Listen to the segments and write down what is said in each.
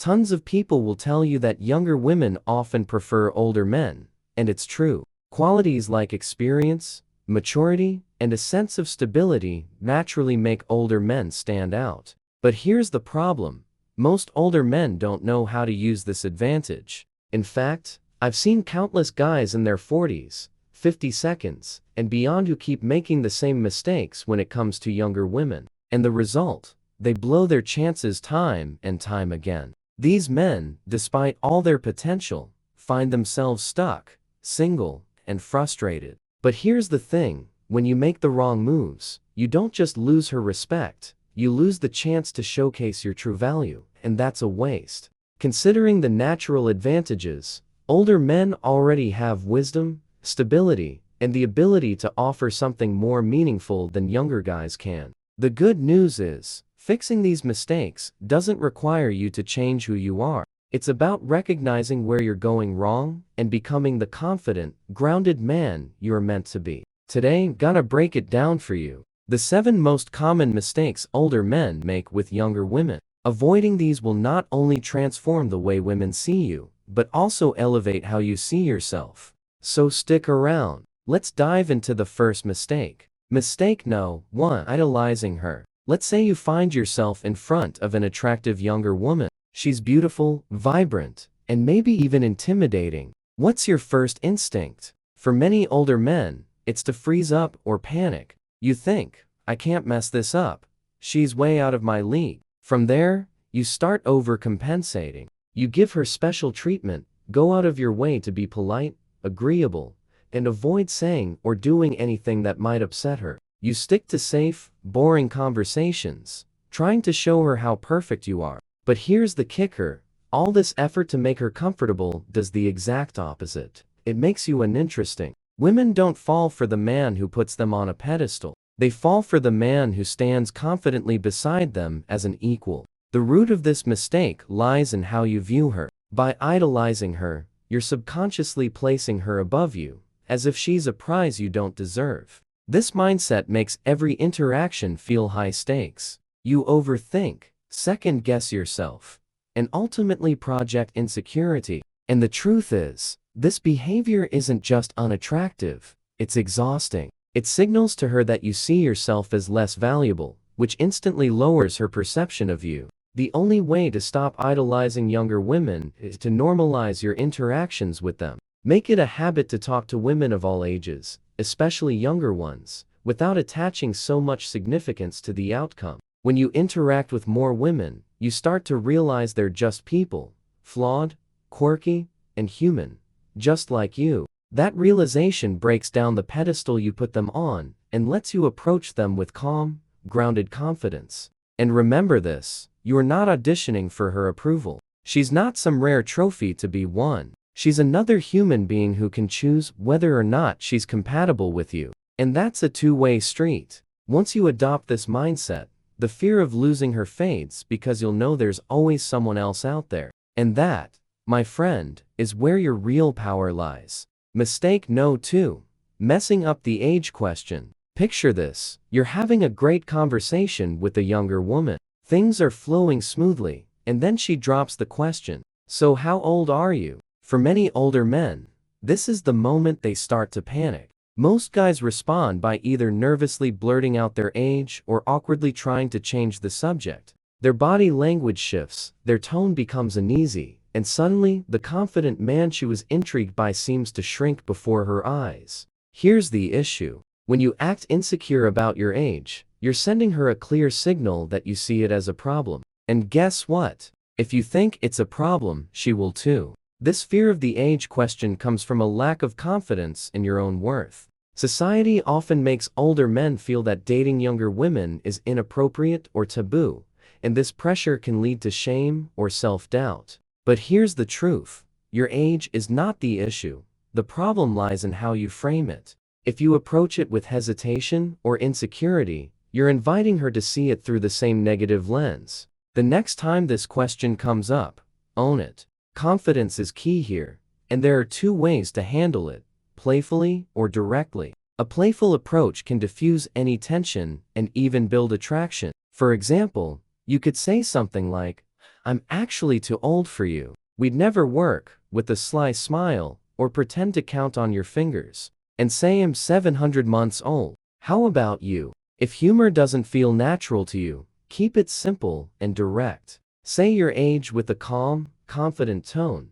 Tons of people will tell you that younger women often prefer older men, and it's true. Qualities like experience, maturity, and a sense of stability naturally make older men stand out. But here's the problem. Most older men don't know how to use this advantage. In fact, I've seen countless guys in their 40s, 52s, and beyond who keep making the same mistakes when it comes to younger women. And the result? They blow their chances time and time again. These men, despite all their potential, find themselves stuck, single, and frustrated. But here's the thing, when you make the wrong moves, you don't just lose her respect, you lose the chance to showcase your true value, and that's a waste. Considering the natural advantages, older men already have wisdom, stability, and the ability to offer something more meaningful than younger guys can. The good news is, fixing these mistakes doesn't require you to change who you are. It's about recognizing where you're going wrong and becoming the confident, grounded man you're meant to be. Today, gonna break it down for you. The 7 most common mistakes older men make with younger women. Avoiding these will not only transform the way women see you, but also elevate how you see yourself. So stick around. Let's dive into the first mistake. Mistake No. 1. Idolizing her. Let's say you find yourself in front of an attractive younger woman. She's beautiful, vibrant, and maybe even intimidating. What's your first instinct? For many older men, it's to freeze up or panic. You think, I can't mess this up. She's way out of my league. From there, you start overcompensating. You give her special treatment, go out of your way to be polite, agreeable, and avoid saying or doing anything that might upset her. You stick to safe, boring conversations, trying to show her how perfect you are. But here's the kicker, all this effort to make her comfortable does the exact opposite. It makes you uninteresting. Women don't fall for the man who puts them on a pedestal. They fall for the man who stands confidently beside them as an equal. The root of this mistake lies in how you view her. By idolizing her, you're subconsciously placing her above you, as if she's a prize you don't deserve. This mindset makes every interaction feel high stakes. You overthink, second-guess yourself, and ultimately project insecurity. And the truth is, this behavior isn't just unattractive, it's exhausting. It signals to her that you see yourself as less valuable, which instantly lowers her perception of you. The only way to stop idolizing younger women is to normalize your interactions with them. Make it a habit to talk to women of all ages, especially younger ones, without attaching so much significance to the outcome. When you interact with more women, you start to realize they're just people, flawed, quirky, and human, just like you. That realization breaks down the pedestal you put them on and lets you approach them with calm, grounded confidence. And remember this, you're not auditioning for her approval. She's not some rare trophy to be won. She's another human being who can choose whether or not she's compatible with you. And that's a two-way street. Once you adopt this mindset, the fear of losing her fades because you'll know there's always someone else out there. And that, my friend, is where your real power lies. Mistake No. 2. Messing up the age question. Picture this, you're having a great conversation with a younger woman. Things are flowing smoothly, and then she drops the question, so how old are you? For many older men, this is the moment they start to panic. Most guys respond by either nervously blurting out their age or awkwardly trying to change the subject. Their body language shifts, their tone becomes uneasy, and suddenly, the confident man she was intrigued by seems to shrink before her eyes. Here's the issue. When you act insecure about your age, you're sending her a clear signal that you see it as a problem. And guess what? If you think it's a problem, she will too. This fear of the age question comes from a lack of confidence in your own worth. Society often makes older men feel that dating younger women is inappropriate or taboo, and this pressure can lead to shame or self-doubt. But here's the truth. Your age is not the issue. The problem lies in how you frame it. If you approach it with hesitation or insecurity, you're inviting her to see it through the same negative lens. The next time this question comes up, own it. Confidence is key here, and there are 2 ways to handle it, playfully or directly. A playful approach can diffuse any tension and even build attraction. For example, you could say something like, "I'm actually too old for you. We'd never work," with a sly smile, or pretend to count on your fingers and say I'm 700 months old. How about you? If humor doesn't feel natural to you, keep it simple and direct. Say your age with a calm, confident tone.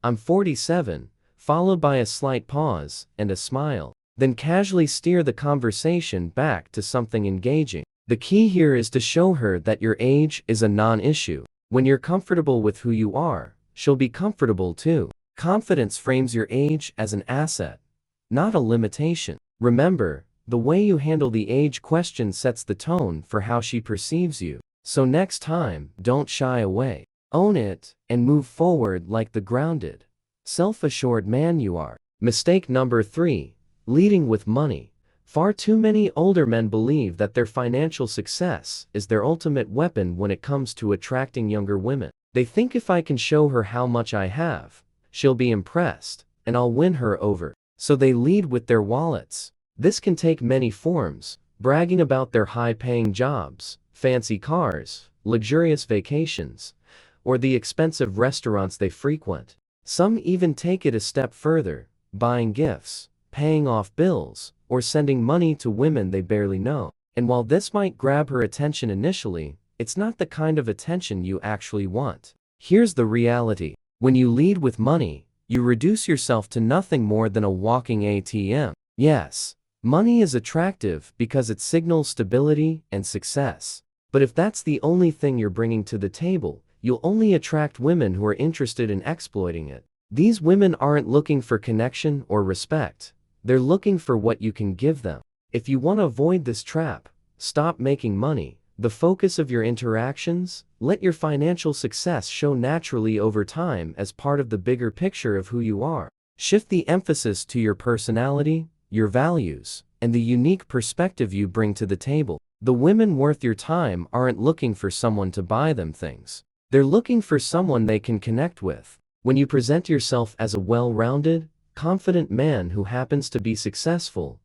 "I'm 47, followed by a slight pause and a smile. Then casually steer the conversation back to something engaging. The key here is to show her that your age is a non-issue. When you're comfortable with who you are, she'll be comfortable too. Confidence frames your age as an asset, not a limitation. Remember, the way you handle the age question sets the tone for how she perceives you. So next time, don't shy away. Own it, and move forward like the grounded, self-assured man you are. Mistake number 3. Leading with money. Far too many older men believe that their financial success is their ultimate weapon when it comes to attracting younger women. They think if I can show her how much I have, she'll be impressed, and I'll win her over. So they lead with their wallets. This can take many forms: bragging about their high-paying jobs, fancy cars, luxurious vacations, or the expensive restaurants they frequent. Some even take it a step further, buying gifts, paying off bills, or sending money to women they barely know. And while this might grab her attention initially, it's not the kind of attention you actually want. Here's the reality. When you lead with money, you reduce yourself to nothing more than a walking ATM. Yes, money is attractive because it signals stability and success. But if that's the only thing you're bringing to the table, you'll only attract women who are interested in exploiting it. These women aren't looking for connection or respect. They're looking for what you can give them. If you want to avoid this trap, stop making money the focus of your interactions. Let your financial success show naturally over time as part of the bigger picture of who you are. Shift the emphasis to your personality, your values, and the unique perspective you bring to the table. The women worth your time aren't looking for someone to buy them things. They're looking for someone they can connect with. When you present yourself as a well-rounded, confident man who happens to be successful,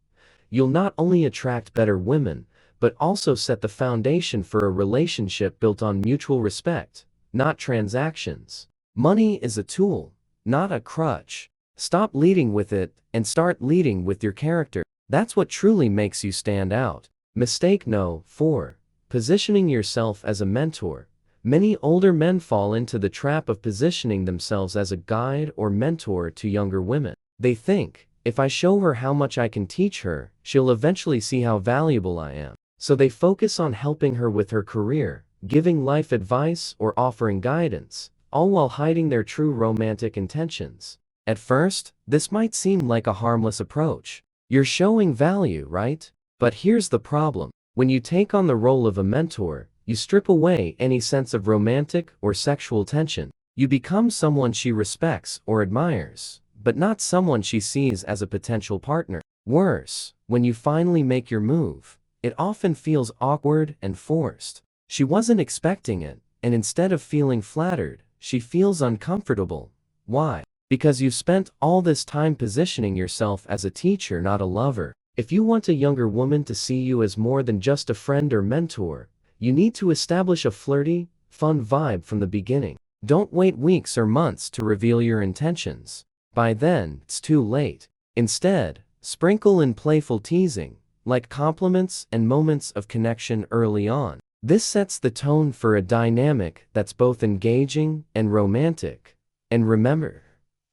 you'll not only attract better women, but also set the foundation for a relationship built on mutual respect, not transactions. Money is a tool, not a crutch. Stop leading with it and start leading with your character. That's what truly makes you stand out. Mistake no. 4. Positioning yourself as a mentor. Many older men fall into the trap of positioning themselves as a guide or mentor to younger women. They think, if I show her how much I can teach her, she'll eventually see how valuable I am. So they focus on helping her with her career, giving life advice or offering guidance, all while hiding their true romantic intentions. At first, this might seem like a harmless approach. You're showing value, right? But here's the problem. When you take on the role of a mentor, you strip away any sense of romantic or sexual tension. You become someone she respects or admires, but not someone she sees as a potential partner. Worse, when you finally make your move, it often feels awkward and forced. She wasn't expecting it, and instead of feeling flattered, she feels uncomfortable. Why? Because you spent all this time positioning yourself as a teacher, not a lover. If you want a younger woman to see you as more than just a friend or mentor, you need to establish a flirty, fun vibe from the beginning. Don't wait weeks or months to reveal your intentions. By then, it's too late. Instead, sprinkle in playful teasing, like compliments and moments of connection early on. This sets the tone for a dynamic that's both engaging and romantic. And remember,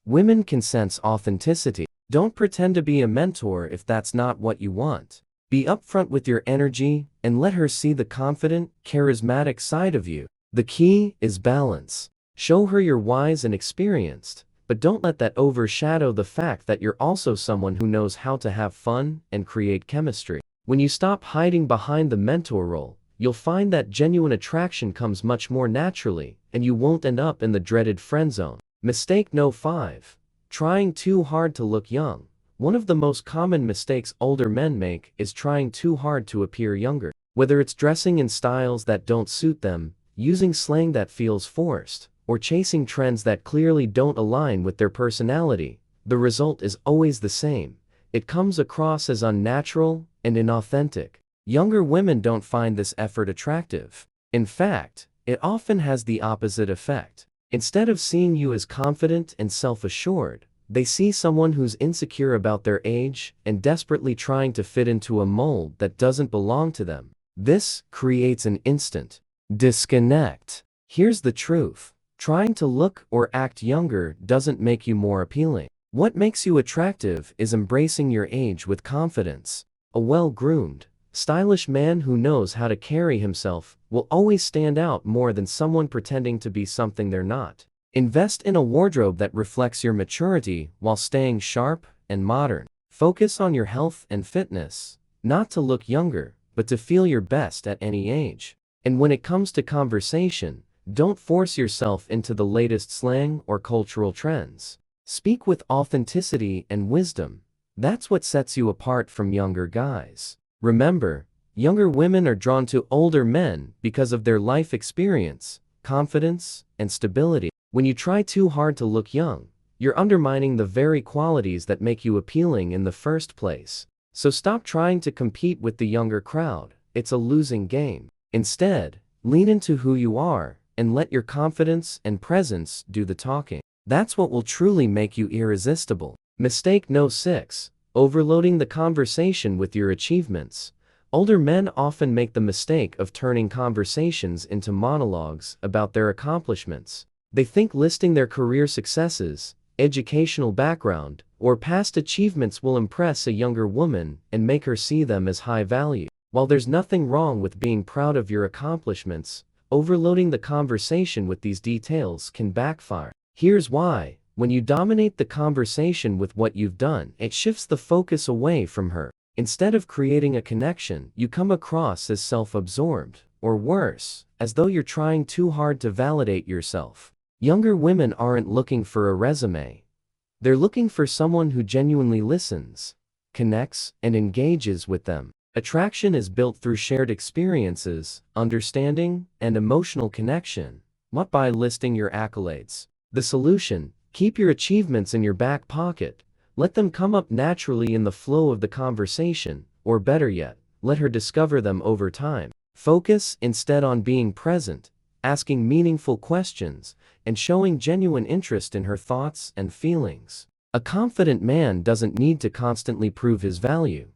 women can sense authenticity. Don't pretend to be a mentor if that's not what you want. Be upfront with your energy and let her see the confident, charismatic side of you. The key is balance. Show her you're wise and experienced, but don't let that overshadow the fact that you're also someone who knows how to have fun and create chemistry. When you stop hiding behind the mentor role, you'll find that genuine attraction comes much more naturally, and you won't end up in the dreaded friend zone. Mistake no. 5. Trying too hard to look young. One of the most common mistakes older men make is trying too hard to appear younger. Whether it's dressing in styles that don't suit them, using slang that feels forced, or chasing trends that clearly don't align with their personality, the result is always the same. It comes across as unnatural and inauthentic. Younger women don't find this effort attractive. In fact, it often has the opposite effect. Instead of seeing you as confident and self-assured, they see someone who's insecure about their age and desperately trying to fit into a mold that doesn't belong to them. This creates an instant disconnect. Here's the truth. Trying to look or act younger doesn't make you more appealing. What makes you attractive is embracing your age with confidence. A well-groomed, stylish man who knows how to carry himself will always stand out more than someone pretending to be something they're not. Invest in a wardrobe that reflects your maturity while staying sharp and modern. Focus on your health and fitness, not to look younger, but to feel your best at any age. And when it comes to conversation, don't force yourself into the latest slang or cultural trends. Speak with authenticity and wisdom. That's what sets you apart from younger guys. Remember, younger women are drawn to older men because of their life experience, confidence, and stability. When you try too hard to look young, you're undermining the very qualities that make you appealing in the first place. So stop trying to compete with the younger crowd. It's a losing game. Instead, lean into who you are and let your confidence and presence do the talking. That's what will truly make you irresistible. Mistake no. 6. Overloading the conversation with your achievements. Older men often make the mistake of turning conversations into monologues about their accomplishments. They think listing their career successes, educational background, or past achievements will impress a younger woman and make her see them as high value. While there's nothing wrong with being proud of your accomplishments, overloading the conversation with these details can backfire. Here's why. When you dominate the conversation with what you've done, it shifts the focus away from her. Instead of creating a connection, you come across as self-absorbed, or worse, as though you're trying too hard to validate yourself. Younger women aren't looking for a resume. They're looking for someone who genuinely listens, connects, and engages with them. Attraction is built through shared experiences, understanding, and emotional connection, not by listing your accolades. The solution: keep your achievements in your back pocket. Let them come up naturally in the flow of the conversation, or better yet, let her discover them over time. Focus instead on being present, asking meaningful questions, and showing genuine interest in her thoughts and feelings. A confident man doesn't need to constantly prove his value.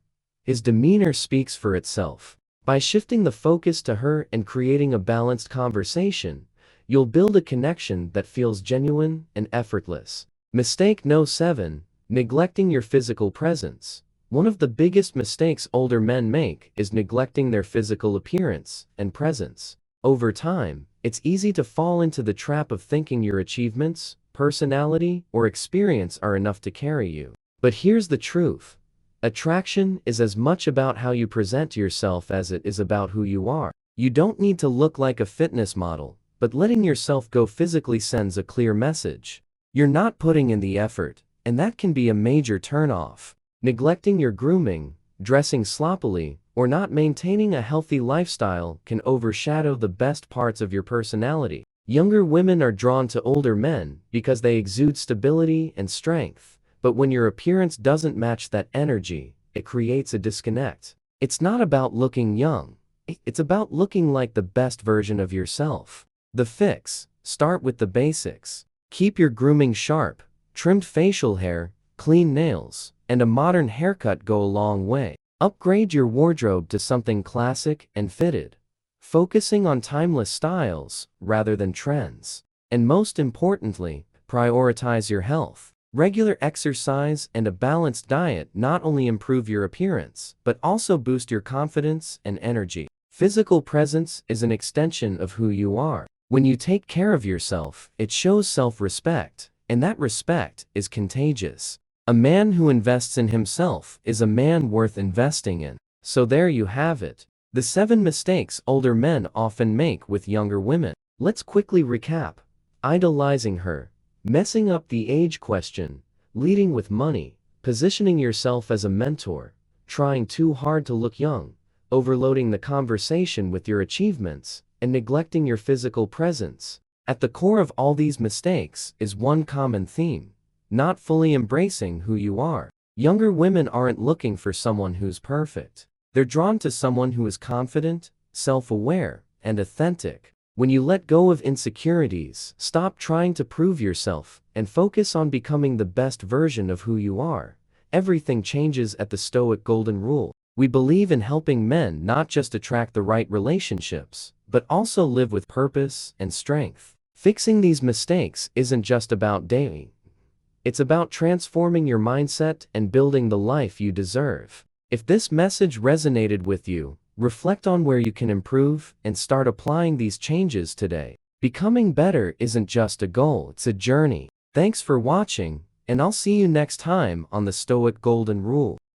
His demeanor speaks for itself. By shifting the focus to her and creating a balanced conversation, you'll build a connection that feels genuine and effortless. Mistake no. 7. Neglecting your physical presence. One of the biggest mistakes older men make is neglecting their physical appearance and presence. Over time, it's easy to fall into the trap of thinking your achievements, personality, or experience are enough to carry you. But here's the truth. Attraction is as much about how you present yourself as it is about who you are. You don't need to look like a fitness model, but letting yourself go physically sends a clear message. You're not putting in the effort, and that can be a major turnoff. Neglecting your grooming, dressing sloppily, or not maintaining a healthy lifestyle can overshadow the best parts of your personality. Younger women are drawn to older men because they exude stability and strength, but when your appearance doesn't match that energy, it creates a disconnect. It's not about looking young. It's about looking like the best version of yourself. The fix: start with the basics. Keep your grooming sharp. Trimmed facial hair, clean nails, and a modern haircut go a long way. Upgrade your wardrobe to something classic and fitted, focusing on timeless styles rather than trends. And most importantly, prioritize your health. Regular exercise and a balanced diet not only improve your appearance, but also boost your confidence and energy. Physical presence is an extension of who you are. When you take care of yourself, it shows self-respect, and that respect is contagious. A man who invests in himself is a man worth investing in. So there you have it. The 7 mistakes older men often make with younger women. Let's quickly recap. Idolizing her, messing up the age question, leading with money, positioning yourself as a mentor, trying too hard to look young, overloading the conversation with your achievements, and neglecting your physical presence. At the core of all these mistakes is one common theme: not fully embracing who you are. Younger women aren't looking for someone who's perfect. They're drawn to someone who is confident, self-aware, and authentic. When you let go of insecurities, stop trying to prove yourself, and focus on becoming the best version of who you are, everything changes. At the Stoic Golden Rule, we believe in helping men not just attract the right relationships, but also live with purpose and strength. Fixing these mistakes isn't just about dating. It's about transforming your mindset and building the life you deserve. If this message resonated with you, reflect on where you can improve and start applying these changes today. Becoming better isn't just a goal, it's a journey. Thanks for watching, and I'll see you next time on the Stoic Golden Rule.